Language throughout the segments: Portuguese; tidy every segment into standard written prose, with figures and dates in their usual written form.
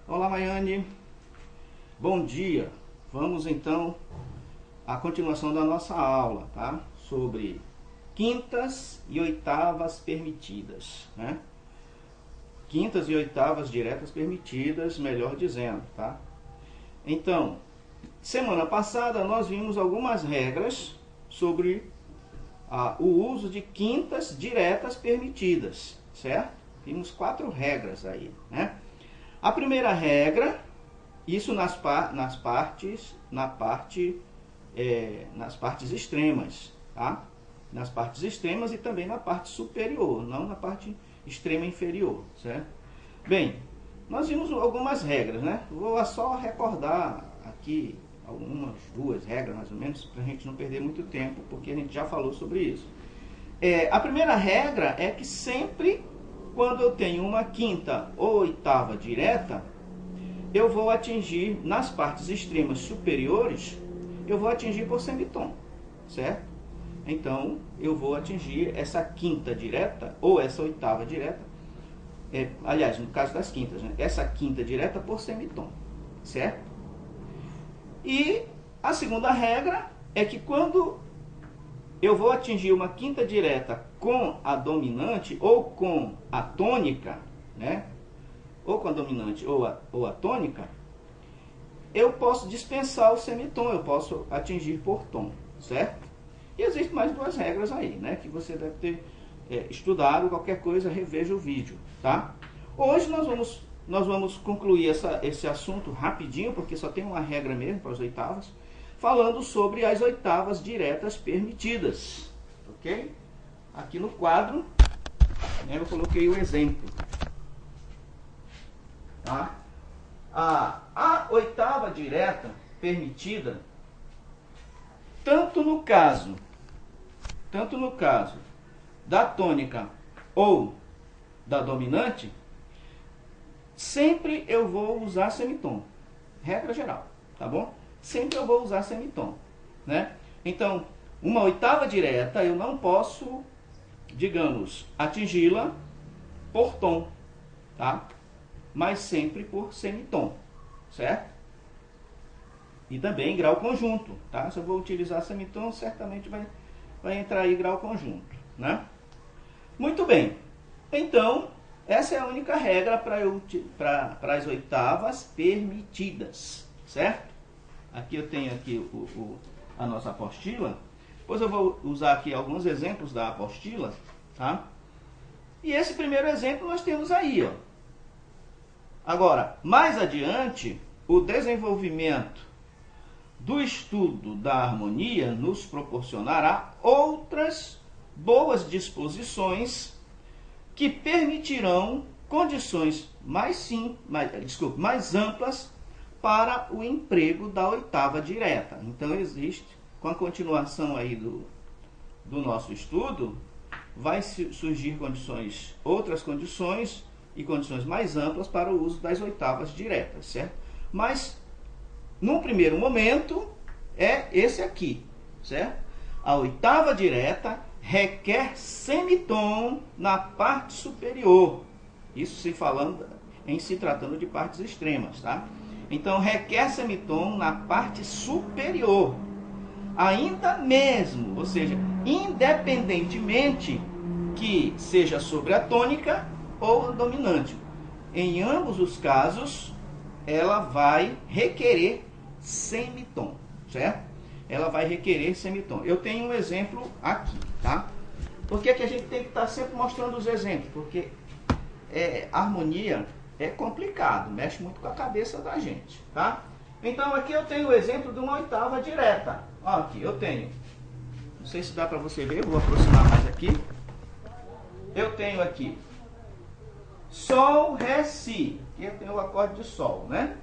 Olá, Maiane. Bom dia. Vamos então à continuação da nossa aula, tá? Sobre quintas e oitavas permitidas, né? Quintas e oitavas diretas permitidas, melhor dizendo, tá? Então, semana passada nós vimos algumas regras sobre o uso de quintas diretas permitidas, certo? Vimos 4 regras aí, né? A primeira regra, isso nas partes extremas, tá? Nas partes extremas e também na parte superior, não na parte extrema inferior, certo? Bem, nós vimos algumas regras, né? Vou só recordar aqui algumas, 2 regras mais ou menos, para a gente não perder muito tempo, porque a gente já falou sobre isso. A primeira regra é que sempre quando eu tenho uma quinta ou oitava direta, eu vou atingir nas partes extremas superiores, eu vou atingir por semitom, certo? Então, eu vou atingir essa quinta direta ou essa oitava direta, aliás, no caso das quintas, né? Essa quinta direta por semitom, certo? E a segunda regra é que quando eu vou atingir uma quinta direta com a dominante ou com a tônica, né? Ou com a dominante ou a tônica, eu posso dispensar o semitom, eu posso atingir por tom, certo? E existem mais 2 regras aí, né? Que você deve ter estudado, qualquer coisa, reveja o vídeo, tá? Hoje nós vamos concluir esse assunto rapidinho, porque só tem uma regra mesmo para as oitavas, falando sobre as oitavas diretas permitidas, ok? Aqui no quadro, né, eu coloquei o exemplo. Tá? A oitava direta permitida, tanto no caso da tônica ou da dominante, sempre eu vou usar semitom. Regra geral, tá bom? Sempre eu vou usar semitom, né? Então, uma oitava direta eu não posso, digamos, atingi-la por tom, tá? Mas sempre por semitom, certo? E também grau conjunto, tá? Se eu vou utilizar semitom, certamente vai entrar aí grau conjunto, né? Muito bem. Então, essa é a única regra para as oitavas permitidas, certo? Aqui eu tenho aqui a nossa apostila. Depois eu vou usar aqui alguns exemplos da apostila, tá? E esse primeiro exemplo nós temos aí, ó. Agora, mais adiante, o desenvolvimento do estudo da harmonia nos proporcionará outras boas disposições que permitirão condições mais amplas para o emprego da oitava direta. Então, existe, com a continuação aí do nosso estudo, vai surgir outras condições e condições mais amplas para o uso das oitavas diretas, certo? Mas, num primeiro momento, é esse aqui, certo? A oitava direta requer semitom na parte superior. Isso se tratando de partes extremas, tá? Então, requer semitom na parte superior. Ainda mesmo, ou seja, independentemente que seja sobre a tônica ou a dominante. Em ambos os casos, ela vai requerer semitom, certo? Ela vai requerer semitom. Eu tenho um exemplo aqui, tá? Por que a gente tem que estar sempre mostrando os exemplos? Porque harmonia é complicado, mexe muito com a cabeça da gente, tá? Então aqui eu tenho o exemplo de uma oitava direta. Ó, aqui eu tenho, não sei se dá para você ver, eu vou aproximar mais aqui. Eu tenho aqui Sol, Ré, Si. Aqui eu tenho o acorde de Sol, né?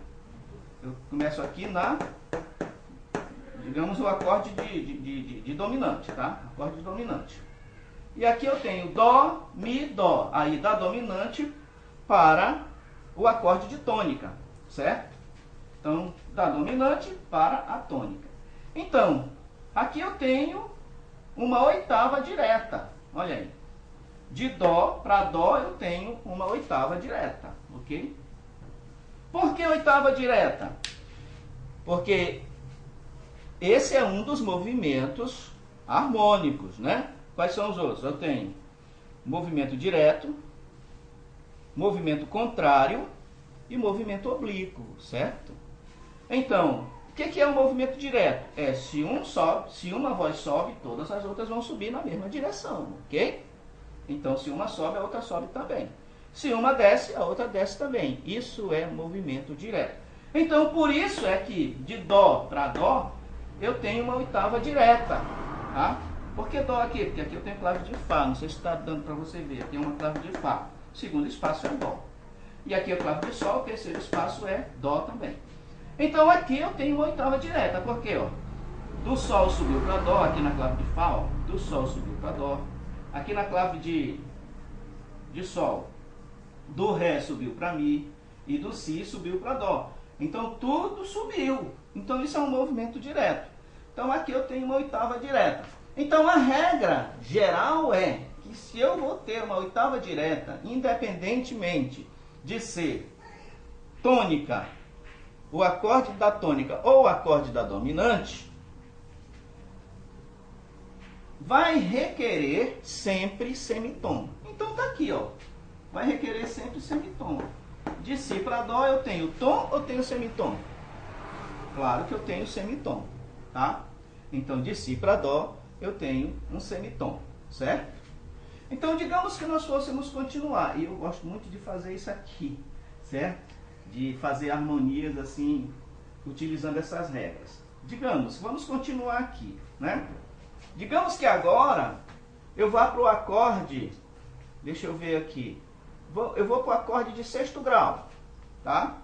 Eu começo aqui digamos, o acorde de dominante, tá? Acorde de dominante. E aqui eu tenho Dó, Mi, Dó. Aí da dominante para o acorde de tônica, certo? Então, da dominante para a tônica. Então, aqui eu tenho uma oitava direta. Olha aí. De Dó para Dó eu tenho uma oitava direta, ok? Por que oitava direta? Porque esse é um dos movimentos harmônicos, né? Quais são os outros? Eu tenho movimento direto, movimento contrário e movimento oblíquo, certo? Então, o que é um movimento direto? É se uma voz sobe, todas as outras vão subir na mesma direção, ok? Então, se uma sobe, a outra sobe também. Se uma desce, a outra desce também. Isso é movimento direto. Então, por isso é que de Dó para Dó, eu tenho uma oitava direta. Tá? Por que Dó aqui? Porque aqui eu tenho clave de Fá. Não sei se está dando para você ver. Aqui é uma clave de Fá. O segundo espaço é Dó. E aqui é clave de Sol. O terceiro espaço é Dó também. Então, aqui eu tenho uma oitava direta. Por quê? Ó, do Sol subiu para Dó. Aqui na clave de Fá, ó, do Sol subiu para Dó. Aqui na clave de Sol, do Ré subiu para Mi e do Si subiu para Dó. Então tudo subiu. Então isso é um movimento direto. Então aqui eu tenho uma oitava direta. Então a regra geral é que se eu vou ter uma oitava direta, independentemente de ser tônica, o acorde da tônica ou o acorde da dominante, vai requerer sempre semitom. Então tá aqui, ó. Vai requerer sempre semitom. De Si para Dó eu tenho tom ou tenho semitom? Claro que eu tenho semitom, tá? Então de Si para Dó eu tenho um semitom, certo? Então digamos que nós fôssemos continuar, e eu gosto muito de fazer isso aqui, certo? De fazer harmonias assim, utilizando essas regras. Digamos, vamos continuar aqui, né? Digamos que agora eu vá para o acorde, deixa eu ver aqui, eu vou para o acorde de sexto grau, tá?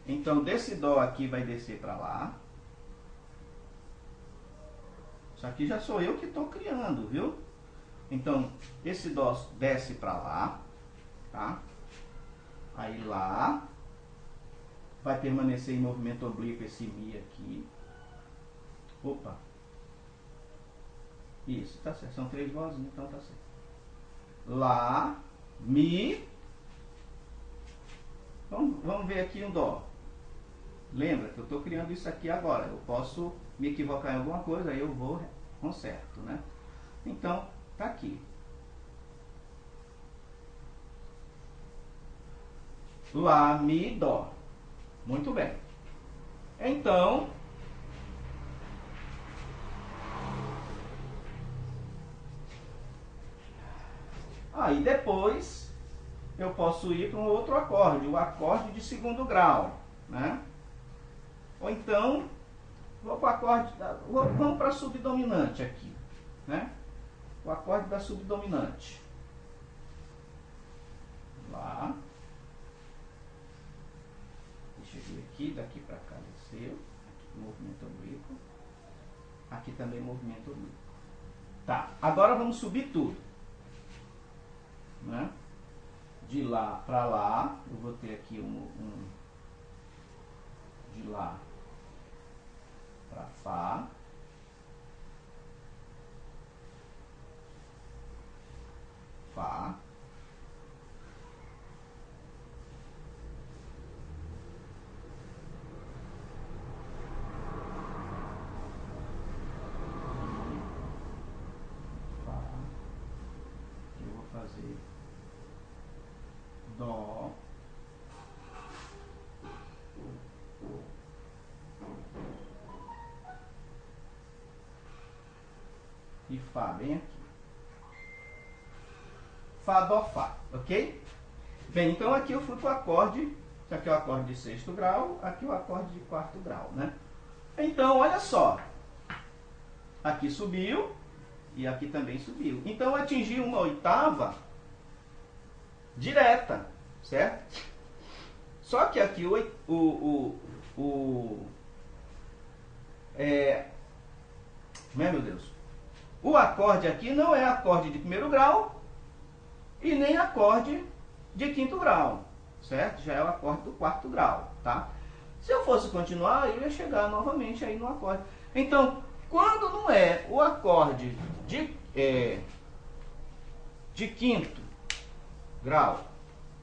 Então desse Dó aqui vai descer para lá. Isso aqui já sou eu que estou criando, viu? Então esse Dó desce para lá, tá? Aí lá vai permanecer em movimento oblíquo esse Mi aqui. Opa! Isso, tá certo. São três vozes, então tá certo. Lá, Mi. Vamos ver aqui um Dó. Lembra que eu estou criando isso aqui agora. Eu posso me equivocar em alguma coisa, aí eu vou conserto, né? Então, tá aqui. Lá, Mi, Dó. Muito bem. Então, aí depois eu posso ir para um outro acorde, o acorde de segundo grau, né? Ou então, vamos para a subdominante aqui, né? O acorde da subdominante. Lá. Deixa eu ver aqui, daqui para cá desceu. Aqui movimento oblíquo. Aqui também movimento oblíquo. Tá, agora vamos subir tudo. Né? De lá para lá, eu vou ter aqui de lá para Fá, Fá, Fá, eu vou fazer Dó, e Fá bem aqui. Fá, Dó, Fá, ok? Bem, então aqui eu fui para o acorde, isso aqui é o acorde de sexto grau, aqui é o acorde de quarto grau, né? Então, olha só, aqui subiu e aqui também subiu. Então, eu atingi uma oitava direta, certo? Só que aqui meu Deus, o acorde aqui não é acorde de primeiro grau e nem acorde de quinto grau, certo? Já é o acorde do quarto grau, tá? Se eu fosse continuar, eu ia chegar novamente aí no acorde. Então, quando não é o acorde de quinto grau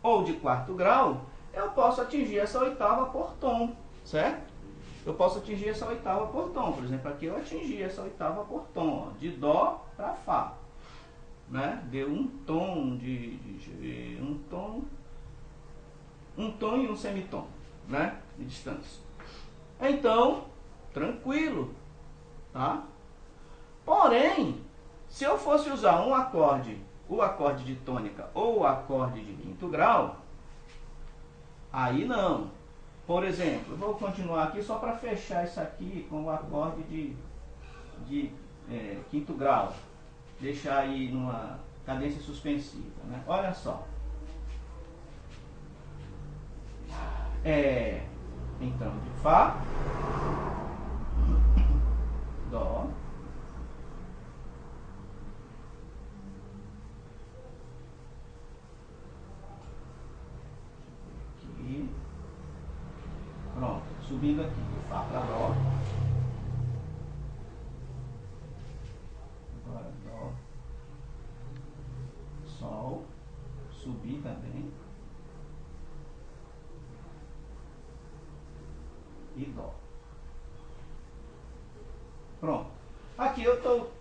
ou de quarto grau, eu posso atingir essa oitava por tom, certo? Eu posso atingir essa oitava por tom. Por exemplo, aqui eu atingi essa oitava por tom, ó, de Dó para Fá. Né? Deu um tom um tom e um semitom, né? De distância. Então, tranquilo, tá? Porém, se eu fosse usar um acorde, o acorde de tônica ou o acorde de quinto grau, aí não. Por exemplo, eu vou continuar aqui só para fechar isso aqui com o acorde de quinto grau. Deixar aí numa cadência suspensiva, né? Olha só. Então, de Fá, Dó, aqui, pronto, subindo aqui, de Fá para Dó, agora Dó, Sol, subir também, e Dó. Pronto. Aqui eu estou...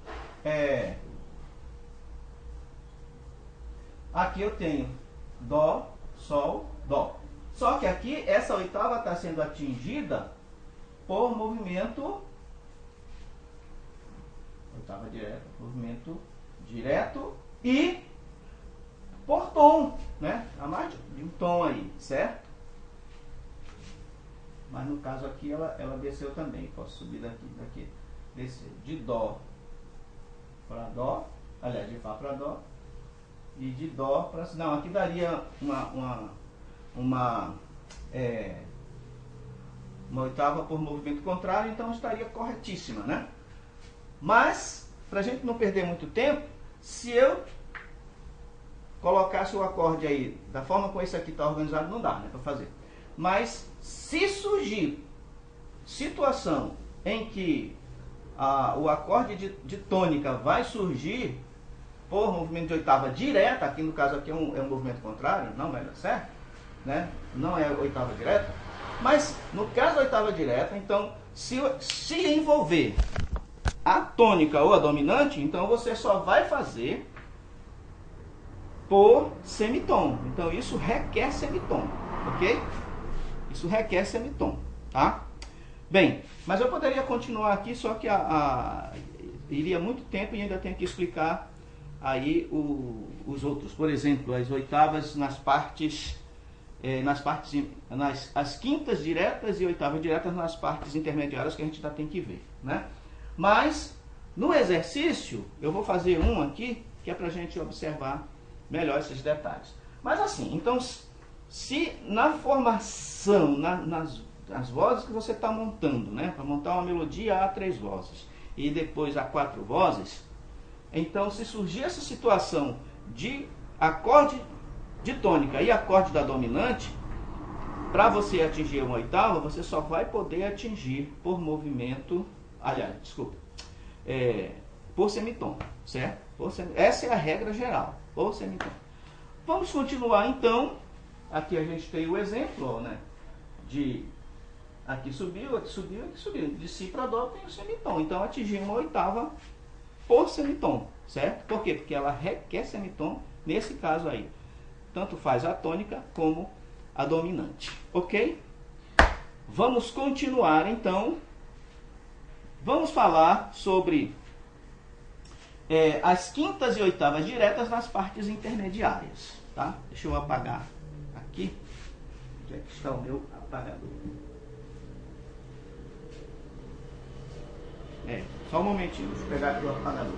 aqui eu tenho Dó, Sol, Dó. Só que aqui essa oitava está sendo atingida por movimento... Oitava direta, movimento direto e por tom, né? A mais de um tom aí, certo? Mas no caso aqui ela desceu também. Posso subir daqui, descer de Dó para Dó, aliás, de Fá para Dó, e de Dó para... Não, aqui daria uma oitava por movimento contrário, então estaria corretíssima, né? Mas, para a gente não perder muito tempo, se eu colocasse o acorde aí, da forma como esse aqui está organizado, não dá, né, para fazer. Mas, se surgir situação em que o acorde de tônica vai surgir por movimento de oitava direta, aqui no caso aqui é um movimento contrário, não vai dar certo, né? Não é oitava direta, mas no caso da oitava direta, então, se envolver a tônica ou a dominante, então você só vai fazer por semitom. Então isso requer semitom, ok? Isso requer semitom, tá? Bem, mas eu poderia continuar aqui, só que iria muito tempo e ainda tenho que explicar aí os outros. Por exemplo, as oitavas as quintas diretas e oitavas diretas nas partes intermediárias que a gente ainda tem que ver, né? Mas, no exercício, eu vou fazer um aqui, que é para a gente observar melhor esses detalhes. Mas assim, então, se na formação, nas vozes que você está montando, né? Para montar uma melodia a 3 vozes e depois a 4 vozes, então se surgir essa situação de acorde de tônica e acorde da dominante, para você atingir uma oitava, você só vai poder atingir por movimento, por semitom, certo? Essa é a regra geral, por semitom. Vamos continuar então. Aqui a gente tem o exemplo, né? Aqui subiu, aqui subiu, aqui subiu. De Si para Dó tem o semitom. Então atingir uma oitava por semitom, certo? Por quê? Porque ela requer semitom, nesse caso aí. Tanto faz a tônica como a dominante, ok? Vamos continuar então. Vamos falar sobre as quintas e oitavas diretas nas partes intermediárias, tá? Deixa eu apagar aqui. Onde é que está o meu apagador? Só um momentinho, deixa eu pegar aqui o apagador.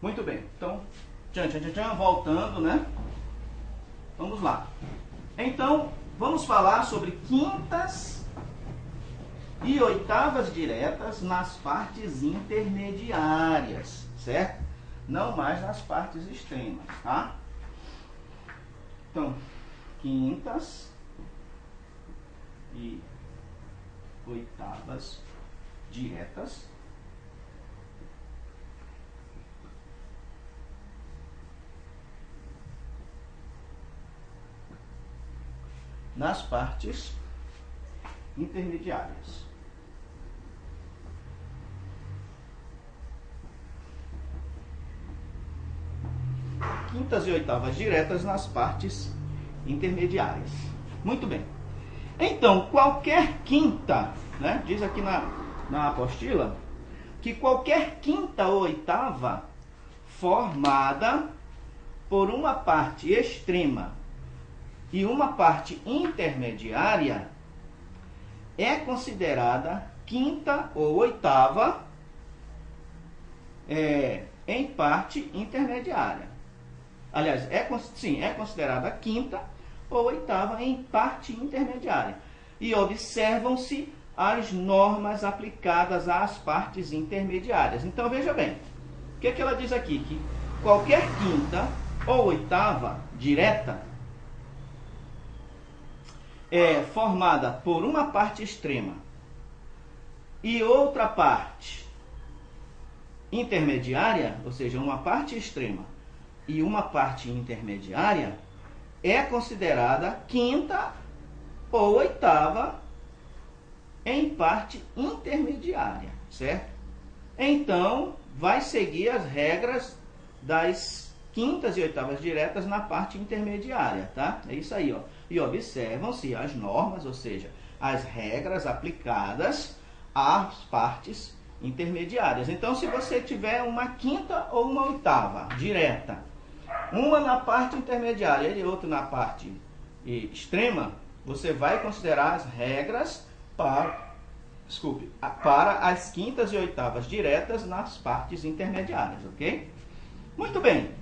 Muito bem, então, voltando, né? Vamos lá. Então, vamos falar sobre quintas e oitavas diretas nas partes intermediárias, certo? Não mais nas partes extremas, tá? Então, quintas e oitavas diretas nas partes intermediárias. Quintas e oitavas diretas nas partes intermediárias. Muito bem. Então, qualquer quinta, né, diz aqui na apostila, que qualquer quinta ou oitava formada por uma parte extrema e uma parte intermediária é considerada quinta ou oitava em parte intermediária. Aliás, é considerada quinta ou oitava em parte intermediária. E observam-se as normas aplicadas às partes intermediárias. Então, veja bem, o que ela diz aqui? Que qualquer quinta ou oitava direta é formada por uma parte extrema e outra parte intermediária, ou seja, uma parte extrema e uma parte intermediária, é considerada quinta ou oitava em parte intermediária, certo? Então, vai seguir as regras das quintas e oitavas diretas na parte intermediária, tá? É isso aí, ó. E observam-se as normas, ou seja, as regras aplicadas às partes intermediárias. Então, se você tiver uma quinta ou uma oitava direta, uma na parte intermediária e outra na parte extrema, você vai considerar as regras para as quintas e oitavas diretas nas partes intermediárias, ok? Muito bem.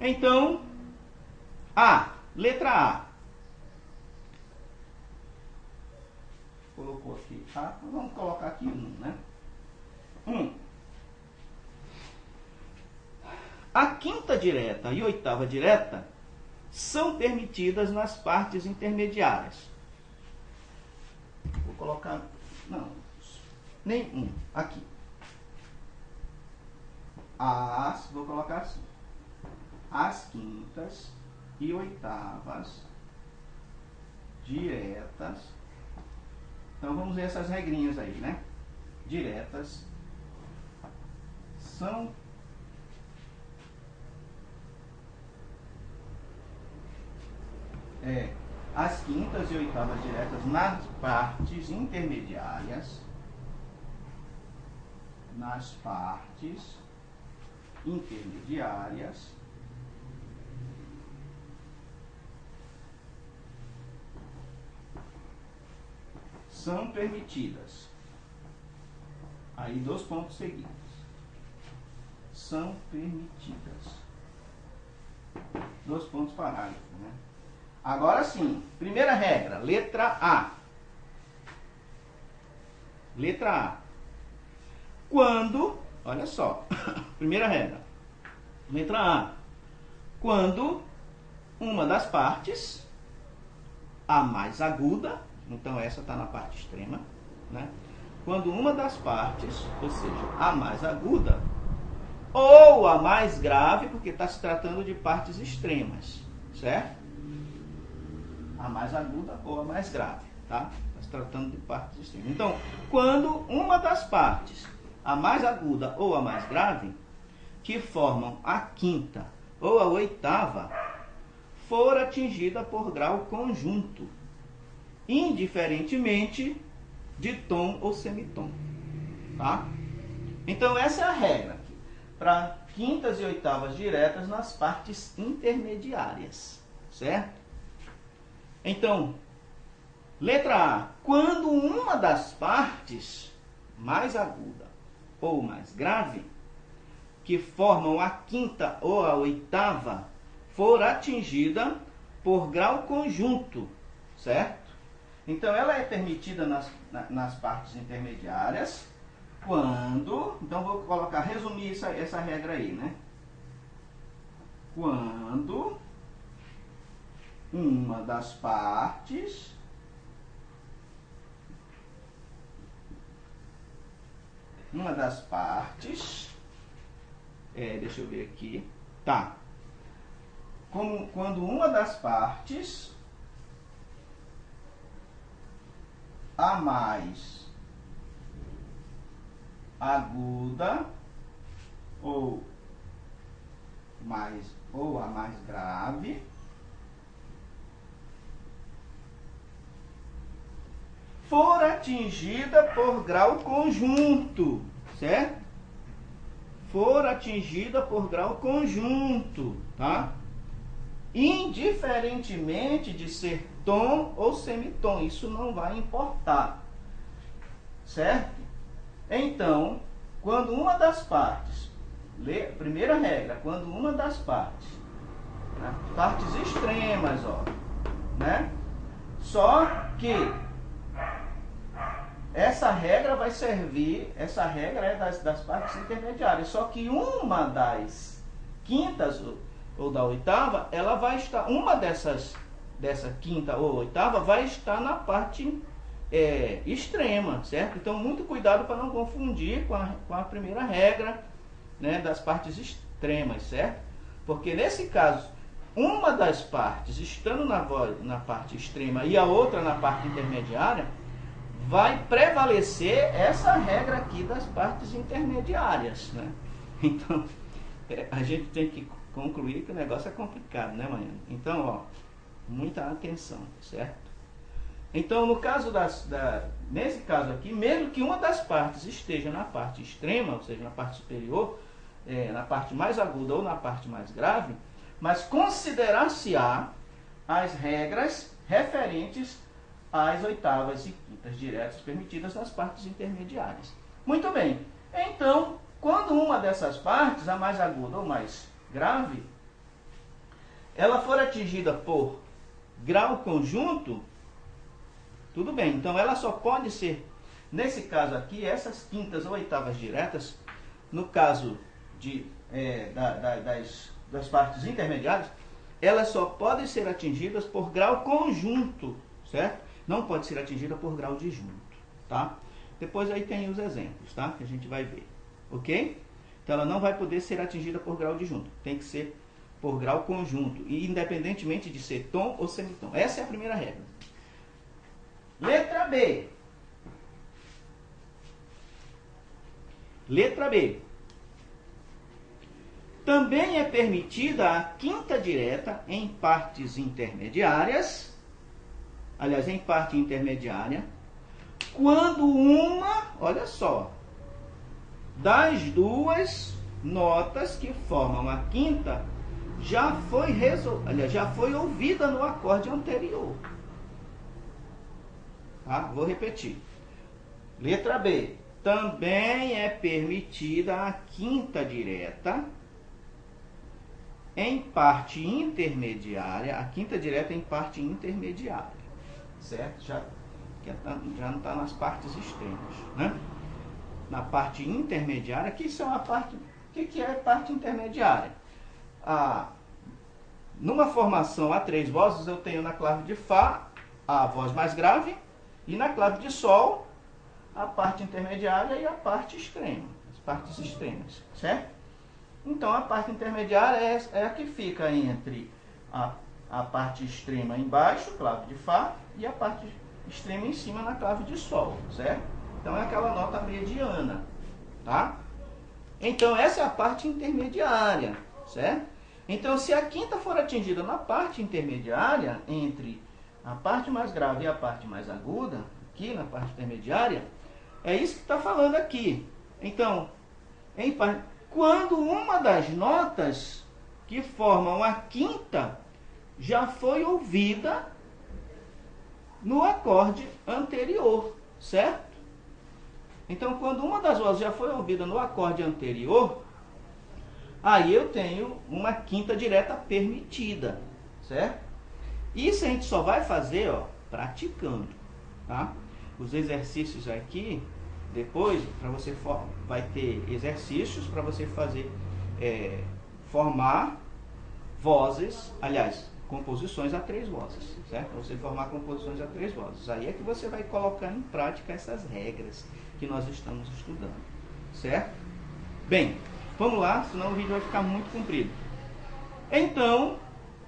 Então, letra A. Colocou aqui A, vamos colocar aqui 1, né? 1. A quinta direta e oitava direta são permitidas nas partes intermediárias. Vou colocar... Não, nenhum. Aqui. Vou colocar assim. As quintas e oitavas diretas. Então, vamos ver essas regrinhas aí, né? Diretas são as quintas e oitavas diretas nas partes intermediárias. Nas partes intermediárias. São permitidas. Aí, 2 pontos seguidos. São permitidas. 2 pontos parágrafos, né? Agora sim, primeira regra, letra A. Letra A. Quando, olha só, primeira regra, letra A. Quando uma das partes, a mais aguda, então essa está na parte extrema, né? Quando uma das partes, ou seja, a mais aguda, ou a mais grave, porque está se tratando de partes extremas, certo? A mais aguda ou a mais grave, tá? Está se tratando de partes extremas. Então, quando uma das partes, a mais aguda ou a mais grave, que formam a quinta ou a oitava, for atingida por grau conjunto, indiferentemente de tom ou semitom, tá? Então, essa é a regra aqui, para quintas e oitavas diretas nas partes intermediárias, certo? Então, letra A. Quando uma das partes, mais aguda ou mais grave, que formam a quinta ou a oitava, for atingida por grau conjunto, certo? Então, ela é permitida nas partes intermediárias quando... Então, vou colocar, resumir essa regra aí, né? Quando uma das partes uma das partes, deixa eu ver aqui, tá, quando uma das partes a mais aguda ou a mais grave for atingida por grau conjunto, certo? For atingida por grau conjunto, tá? Indiferentemente de ser tom ou semitom, isso não vai importar, certo? Então, quando uma das partes, primeira regra, quando uma das partes, né, partes extremas, ó, né? Só que essa regra vai servir, essa regra é das partes intermediárias, só que uma das quintas ou da oitava, ela vai estar, dessa quinta ou oitava vai estar na parte extrema, certo? Então, muito cuidado para não confundir com a primeira regra, né, das partes extremas, certo? Porque nesse caso, uma das partes estando na parte extrema e a outra na parte intermediária, vai prevalecer essa regra aqui das partes intermediárias, né? Então, a gente tem que concluir que o negócio é complicado, né, Mariana? Então, ó, muita atenção, certo? Então, no caso nesse caso aqui, mesmo que uma das partes esteja na parte extrema, ou seja, na parte superior, na parte mais aguda ou na parte mais grave, mas considerar-se-á as regras referentes às oitavas e quintas diretas permitidas nas partes intermediárias. Muito bem. Então, quando uma dessas partes, a mais aguda ou mais grave, ela for atingida por grau conjunto, tudo bem. Então, ela só pode ser, nesse caso aqui, essas quintas ou oitavas diretas, no caso das partes intermediárias, elas só podem ser atingidas por grau conjunto, certo? Não pode ser atingida por grau disjunto, tá? Depois aí tem os exemplos, tá? Que a gente vai ver, ok? Então ela não vai poder ser atingida por grau disjunto, tem que ser por grau conjunto, e independentemente de ser tom ou semitom. Essa é a primeira regra. Letra B. Letra B. Também é permitida a quinta direta em partes intermediárias, aliás, em parte intermediária, quando olha só, das duas notas que formam a quinta já foi ouvida no acorde anterior. Tá? Vou repetir. Letra B. Também é permitida a quinta direta em parte intermediária, a quinta direta em parte intermediária, certo? Já não está nas partes extremas, né? Na parte intermediária, que são a parte, o que é parte intermediária? Numa formação a três vozes, eu tenho na clave de Fá a voz mais grave e na clave de Sol a parte intermediária e a parte extrema, as partes extremas, certo? Então, a parte intermediária é a que fica entre a parte extrema embaixo, clave de Fá, e a parte extrema em cima na clave de Sol, certo? Então, é aquela nota mediana, tá? Então, essa é a parte intermediária, certo? Então, se a quinta for atingida na parte intermediária, entre a parte mais grave e a parte mais aguda, aqui na parte intermediária, é isso que está falando aqui. Então, quando uma das notas que formam a quinta já foi ouvida no acorde anterior, certo? Então, quando uma das vozes já foi ouvida no acorde anterior, aí eu tenho uma quinta direta permitida, certo? Isso a gente só vai fazer, ó, praticando, tá? Os exercícios aqui, depois, para você vai ter exercícios para você fazer, formar vozes, aliás, composições a três vozes, certo? Para você formar composições a três vozes. Aí é que você vai colocar em prática essas regras que nós estamos estudando, certo? Bem, vamos lá, senão o vídeo vai ficar muito comprido. Então,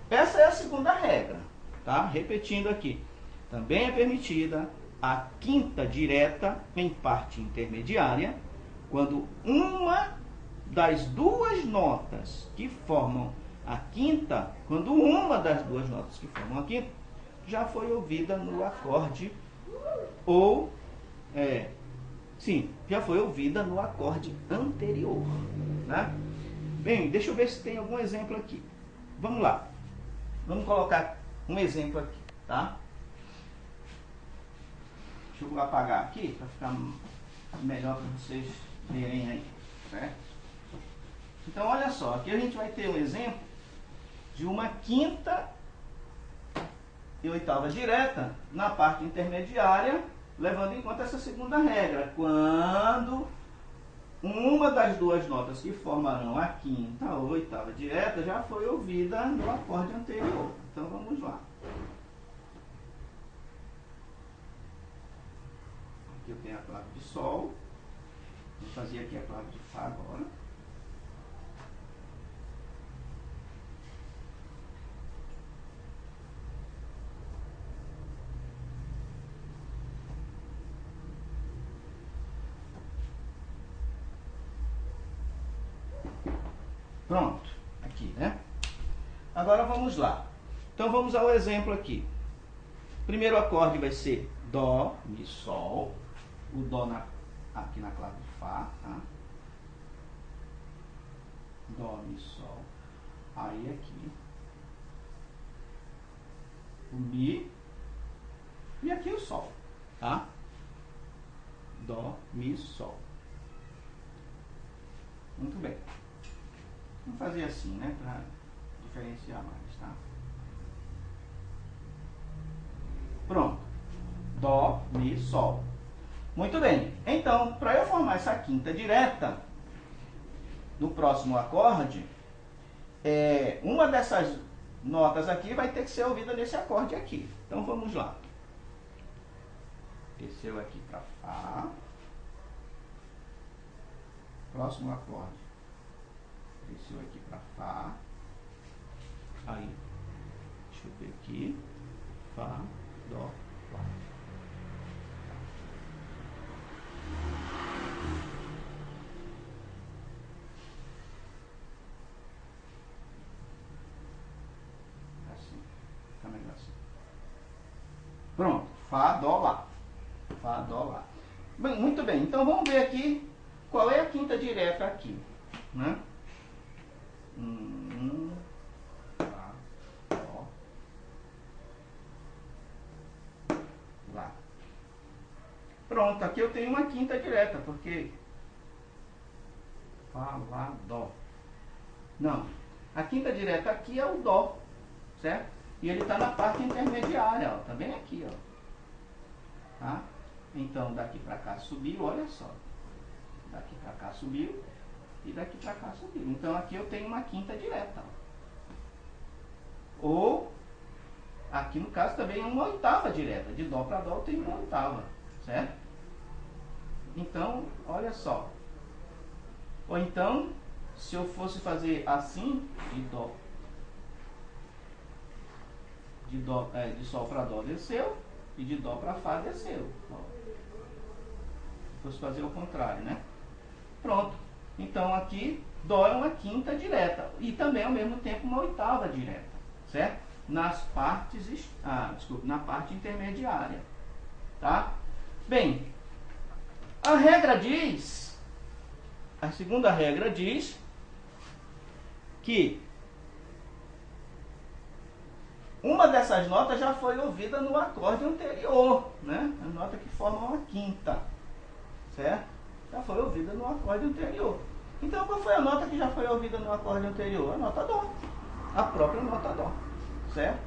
essa é a segunda regra, tá? Repetindo aqui. Também é permitida a quinta direta em parte intermediária, quando uma das duas notas que formam a quinta, quando uma das duas notas que formam a quinta já foi ouvida no acorde ou já foi ouvida no acorde anterior, né? Bem, deixa eu ver se tem algum exemplo aqui. Vamos lá. Vamos colocar um exemplo aqui, tá? Deixa eu apagar aqui para ficar melhor para vocês verem aí, certo? Então, olha só, aqui a gente vai ter um exemplo de uma quinta e oitava direta na parte intermediária, levando em conta essa segunda regra. Quando uma das duas notas que formarão a quinta ou oitava direta já foi ouvida no acorde anterior. Então, vamos lá. Aqui eu tenho a clave de Sol. Vou fazer aqui a clave de Fá agora. Pronto, aqui, né? Agora vamos lá. Então vamos ao exemplo aqui. O primeiro acorde vai ser Dó, Mi, Sol. O Dó aqui na clave de Fá, tá? Dó, Mi, Sol. Aí aqui o Mi e aqui o Sol, tá? Dó, Mi, Sol. Muito bem. Vamos fazer assim, né? Para diferenciar mais, tá? Pronto. Dó, Mi, Sol. Muito bem. Então, para eu formar essa quinta direta, no próximo acorde, uma dessas notas aqui vai ter que ser ouvida nesse acorde aqui. Então, vamos lá. Desceu aqui para Fá. Próximo acorde. Desceu aqui para Fá. Aí, deixa eu ver aqui. Fá, Dó, Lá. Assim, fica melhor assim. Pronto, Fá, Dó, Lá. Fá, Dó, Lá. Bem, muito bem, então vamos ver aqui qual é a quinta direta aqui, né? Fá, Dó, Lá. Pronto, aqui eu tenho uma quinta direta, porque Fá, Lá, Dó. Não, a quinta direta aqui é o Dó, certo? E ele está na parte intermediária, ó, tá bem aqui, ó. Tá? Então, daqui para cá subiu, olha só. Daqui para cá subiu e daqui para cá subiu. Então, aqui eu tenho uma quinta direta. Ó. Ou, aqui no caso também é uma oitava direta. De Dó para Dó eu tenho uma oitava, certo? Então, olha só. Ou então, se eu fosse fazer assim, de Sol para Dó desceu e de Dó para Fá desceu. Ó. Fosse fazer o contrário, né? Pronto. Então aqui Dó é uma quinta direta e também ao mesmo tempo uma oitava direta, certo? Nas partes, na parte intermediária, tá? Bem, a regra diz, a segunda regra diz que uma dessas notas já foi ouvida no acorde anterior, né? A nota que forma uma quinta, certo? Já foi ouvida no acorde anterior. Então, qual foi a nota que já foi ouvida no acorde anterior? A nota Dó. A própria nota Dó, certo?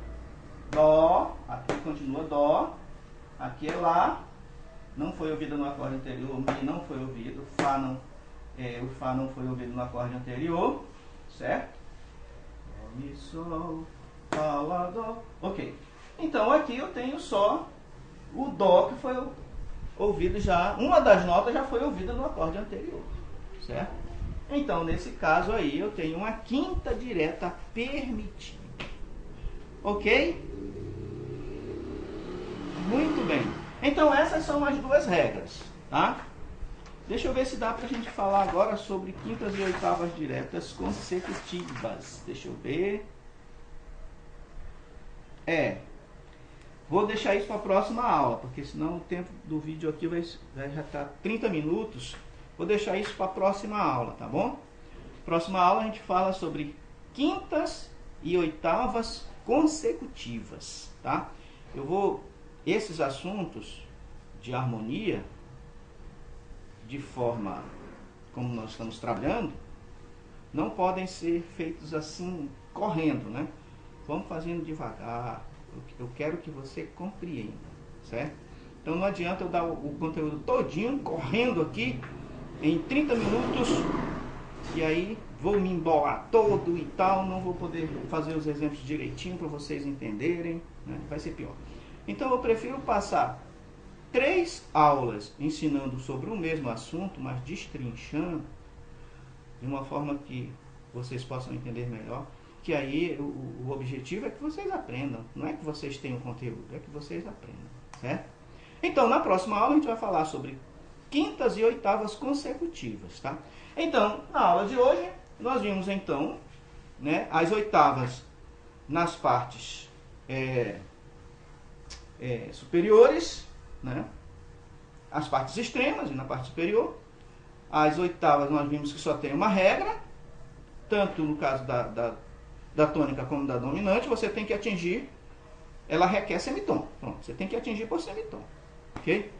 Dó, aqui continua Dó, aqui é Lá, não foi ouvida no acorde anterior, Mi não foi ouvido, o Fá não foi ouvido no acorde anterior, certo? Dó, Mi, Sol, Fá, Lá, Dó. Ok. Então, aqui eu tenho só o Dó que foi ouvido já, uma das notas já foi ouvida no acorde anterior, certo? Então, nesse caso aí, eu tenho uma quinta direta permitida. Ok? Muito bem. Então, essas são as duas regras, tá? Deixa eu ver se dá pra gente falar agora sobre quintas e oitavas diretas consecutivas. Deixa eu ver. Vou deixar isso para a próxima aula, porque senão o tempo do vídeo aqui vai já estar 30 minutos. Vou deixar isso para a próxima aula, tá bom? Próxima aula a gente fala sobre quintas e oitavas consecutivas, tá? Esses assuntos de harmonia, de forma como nós estamos trabalhando, não podem ser feitos assim, correndo, né? Vamos fazendo devagar. Eu quero que você compreenda, certo? Então não adianta eu dar o conteúdo todinho, correndo aqui, em 30 minutos, e aí vou me embolar todo e tal, não vou poder fazer os exemplos direitinho para vocês entenderem, né? Vai ser pior. Então eu prefiro passar 3 aulas ensinando sobre o mesmo assunto, mas destrinchando, de uma forma que vocês possam entender melhor. Que aí o objetivo é que vocês aprendam, não é que vocês tenham conteúdo, é que vocês aprendam, certo? Então, na próxima aula a gente vai falar sobre quintas e oitavas consecutivas, tá? Então, na aula de hoje, nós vimos então, né, as oitavas nas partes superiores, né, as partes extremas e na parte superior. As oitavas nós vimos que só tem uma regra, tanto no caso da tônica como da dominante, você tem que atingir, ela requer semitom. Pronto, você tem que atingir por semitom. Ok?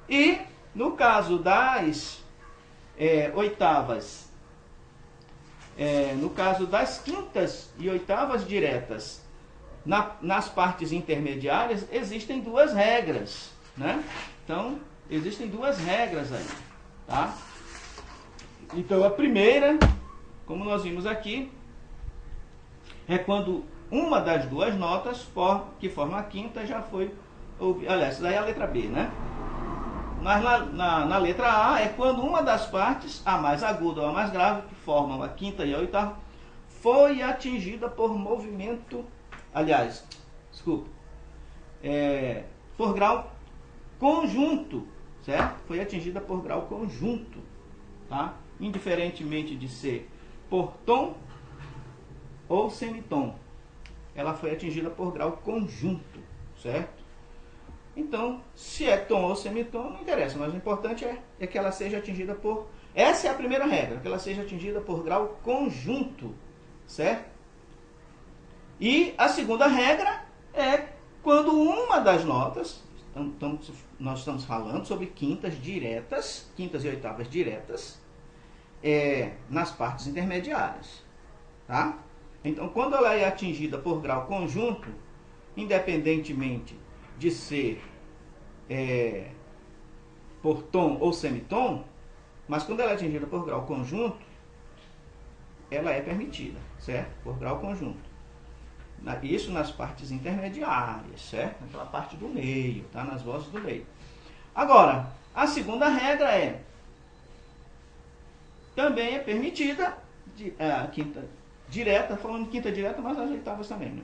E no caso das oitavas, no caso das quintas e oitavas diretas, nas partes intermediárias, existem 2 regras, né? Então, existem 2 regras aí, tá? Então, a primeira, como nós vimos aqui, é quando uma das 2 notas que forma a quinta já foi ouvida. Aliás, isso daí é a letra B, né? Mas na letra A é quando uma das partes, a mais aguda ou a mais grave, que formam a quinta e a oitava, foi atingida por movimento, por grau conjunto, certo? Foi atingida por grau conjunto, tá? Indiferentemente de ser por tom ou semitom, ela foi atingida por grau conjunto, certo? Então, se é tom ou semitom, não interessa, mas o importante é que ela seja atingida por... Essa é a primeira regra, que ela seja atingida por grau conjunto, certo? E a segunda regra é quando uma das notas, nós estamos falando sobre quintas e oitavas diretas, nas partes intermediárias, tá? Então, quando ela é atingida por grau conjunto, independentemente de ser por tom ou semitom, mas quando ela é atingida por grau conjunto, ela é permitida, certo? Por grau conjunto. Isso nas partes intermediárias, certo? Naquela parte do meio, tá? Nas vozes do meio. Agora, a segunda regra também é permitida, a quinta direta, falando de quinta direta, mas as oitavas também, né?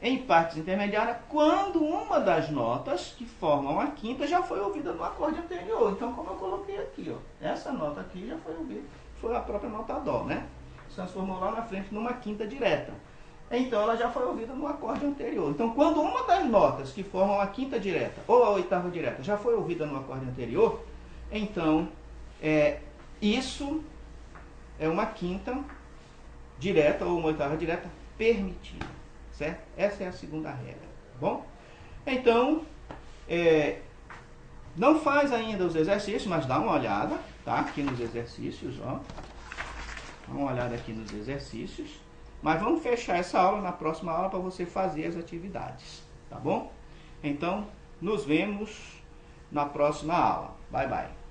Em partes intermediárias, quando uma das notas que formam a quinta já foi ouvida no acorde anterior. Então, como eu coloquei aqui, ó, essa nota aqui já foi ouvida, foi a própria nota dó, né? Se transformou lá na frente numa quinta direta. Então, ela já foi ouvida no acorde anterior. Então, quando uma das notas que formam a quinta direta ou a oitava direta já foi ouvida no acorde anterior, então, isso é uma quinta direta ou uma oitava direta permitida, certo? Essa é a segunda regra, tá bom? Então, não faz ainda os exercícios, mas dá uma olhada, tá? Aqui nos exercícios, ó. Dá uma olhada aqui nos exercícios. Mas vamos fechar essa aula na próxima aula para você fazer as atividades, tá bom? Então, nos vemos na próxima aula. Bye, bye.